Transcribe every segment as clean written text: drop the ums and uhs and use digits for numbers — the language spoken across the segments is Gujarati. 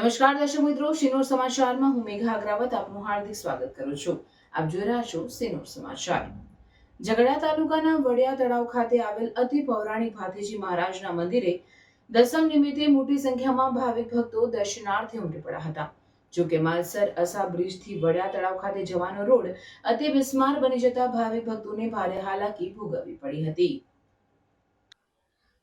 નમસ્કાર દર્શક મિત્રો, સિનોર સમાચારમાં હું મેઘા અગ્રવાલ આપનું હાર્દિક સ્વાગત કરું છું। આપ જોઈ રહ્યા છો સિનોર સમાચાર। ઝઘડા તાલુકાના વડિયા તળાવ ખાતે આવેલ અતિ પૌરાણિક ભાથીજી મહારાજના મંદિરે દસમ નિમિત્તે મોટી સંખ્યામાં ભાવિક ભક્તો દર્શનાર્થે ઉમટી પડ્યા હતા। જો કે માલસર અસા બ્રિજથી વડિયા તળાવ ખાતે જવાનો રોડ અતિ બિસ્માર બની જતા ભાવિક ભક્તોને ભારે હાલાકી ભોગવવી પડી હતી।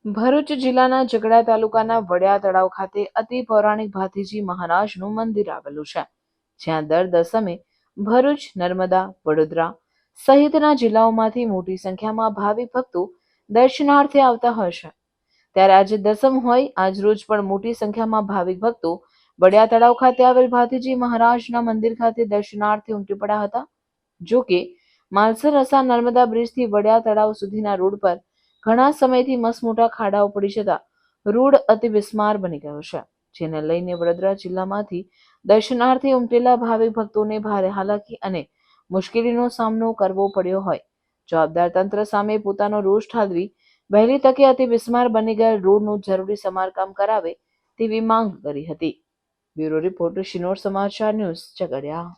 ભરૂચ જિલ્લાના ઝઘડા તાલુકાના વડિયા તળાવ ખાતે અતિ પૌરાણિક ભાથીજી મહારાજનું મંદિર આવેલું છે, જ્યાં દર દસમે ભરૂચ, નર્મદા, વડોદરા સહિતના જિલ્લાઓમાંથી મોટી સંખ્યામાં ભાવિક ભક્તો દર્શનાર્થે આવતા હોય છે। ત્યારે આજે દસમ હોય આજરોજ પણ મોટી સંખ્યામાં ભાવિક ભક્તો વડિયા તળાવ ખાતે આવેલ ભાથીજી મહારાજના મંદિર ખાતે દર્શનાર્થે ઉમટી પડ્યા હતા। જો કે માલસર અસા નર્મદા બ્રિજથી વડિયા તળાવ સુધીના રોડ પર ઘણા સમયથી મસમોટા ખાડાઓ પડી જતા રોડ અતિ બિસ્માર બની ગયો છે, જેને લઈને વડોદરા જિલ્લામાંથી દર્શનાર્થે ઉમટેલા ભાવિક ભક્તોને ભારે હાલાકી અને મુશ્કેલીનો સામનો કરવો પડ્યો હોય। જવાબદાર તંત્ર સામે પોતાનો રોષ ઠાલવી વહેલી તકે અતિ બિસ્માર બની ગયેલ રોડનું જરૂરી સમારકામ કરાવે તેવી માંગ કરી હતી। બ્યુરો રિપોર્ટ, સિનોર સમાચાર ન્યૂઝ, ઝઘડિયા।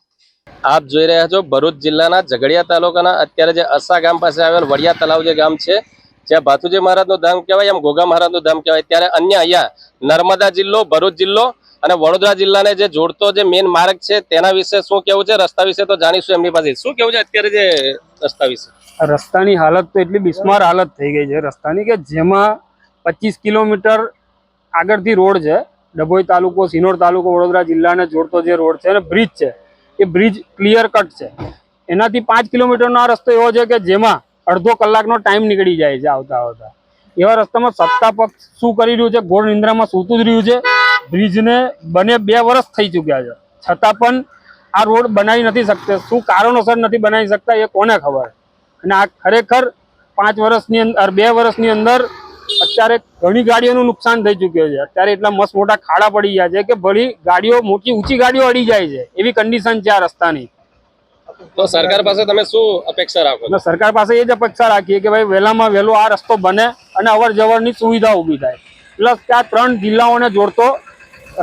આપ જોઈ રહ્યા છો ભરૂચ જિલ્લાના ઝઘડિયા તાલુકાના અત્યારે જે અસા ગામ પાસે આવેલ વડિયા તળાવ જે ગામ છે, જ્યાં ભાથુજી મહારાજનું ધામ કહેવાય, એમ ગોગા મહારાજનું ધામ કહેવાય। ત્યારે અન્ય અહીંયા નર્મદા જિલ્લો, ભરૂચ જિલ્લો અને વડોદરા જિલ્લાને જે જોડતો જે મેઇન માર્ગ છે તેના વિશે શું કેવું છે, રસ્તા વિશે તો જાણીશું એમની પાસે। શું કેવું છે અત્યારે જે રસ્તા વિશે? રસ્તાની હાલત તો એટલી બિસ્માર હાલત થઈ ગઈ છે રસ્તાની કે જેમાં 25 કિલોમીટર આગળથી રોડ છે, ડભોઈ તાલુકો, સિનોર તાલુકો, વડોદરા જિલ્લાને જોડતો જે રોડ છે અને બ્રિજ છે, એ બ્રિજ ક્લિયર કટ છે। એનાથી 5 કિલોમીટરનો આ રસ્તો એવો છે કે જેમાં અડધો કલાકનો ટાઈમ નીકળી જાય છે આવતા આવતા। એવા રસ્તામાં સત્તા પક્ષ શું કરી રહ્યું છે? ઘોર નિંદ્રામાં સૂતું જ રહ્યું છે। બ્રિજને બને 2 વર્ષ થઈ ચૂક્યા છે, છતાં પણ આ રોડ બનાવી નથી શકતા। શું કારણોસર નથી બનાવી શકતા એ કોને ખબર? અને આ ખરેખર 5 વર્ષની અંદર 2 વર્ષની અંદર અત્યારે ઘણી ગાડીઓનું નુકસાન થઈ ચૂક્યું છે। અત્યારે એટલા મસ્ત મોટા ખાડા પડી ગયા છે કે ભલી ગાડીઓ, મોટી ઊંચી ગાડીઓ અડી જાય છે એવી કન્ડિશન છે આ રસ્તાની। તો સરકાર પાસે તમે શું અપેક્ષા રાખો છો? સરકાર પાસે એ જ અપેક્ષા રાખીએ કે ભાઈ વહેલામાં વહેલો આ રસ્તો બને અને અવર જવરની સુવિધા ઊભી થાય। પ્લસ ત્યાં 3 જિલ્લાઓને જોડતો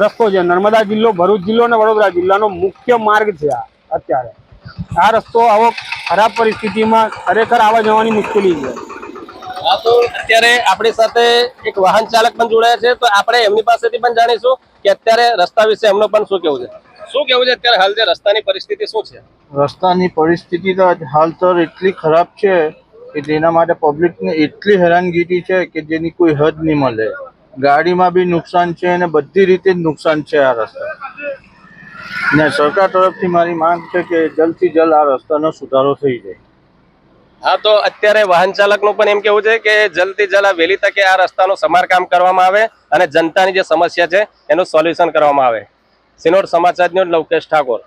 રસ્તો છે, નર્મદા જિલ્લો, ભરૂચ જિલ્લો અને વડોદરા જિલ્લાનો મુખ્ય માર્ગ છે આ। અત્યારે આ રસ્તો આવો ખરાબ પરિસ્થિતિમાં ખરેખર આવવા જવાની મુશ્કેલી છે। હા, તો અત્યારે આપણી સાથે એક વાહન ચાલક પણ જોડાયા છે, તો આપણે એમની પાસેથી પણ જાણીશું કે અત્યારે રસ્તા વિશે એમનો પણ શું કેવું છે। શું કેવું છે અત્યારે હાલ જે રસ્તાની પરિસ્થિતિ શું છે? રસ્તાની પરિસ્થિતિ તો હાલ તો એટલી ખરાબ છે કે જેના માટે પબ્લિકને એટલી હેરાનગીરી છે કે જેની કોઈ હદ નહીં મળે। ગાડીમાં બી નુકસાન છે અને બધી રીતે જ નુકસાન છે આ રસ્તા ને। સરકાર તરફથી મારી માંગ છે કે જલ્દથી જલ્દ આ રસ્તાનો સુધારો થઈ જાય। હા, તો અત્યારે વાહન ચાલકનું પણ એમ કેવું છે કે જલ્દથી જલ્દ વહેલી તકે આ રસ્તાનું સમારકામ કરવામાં આવે અને જનતાની જે સમસ્યા છે એનું સોલ્યુશન કરવામાં આવે। સિનોર સમાચાર ન્યૂઝ, લવકેશ ઠાકોર।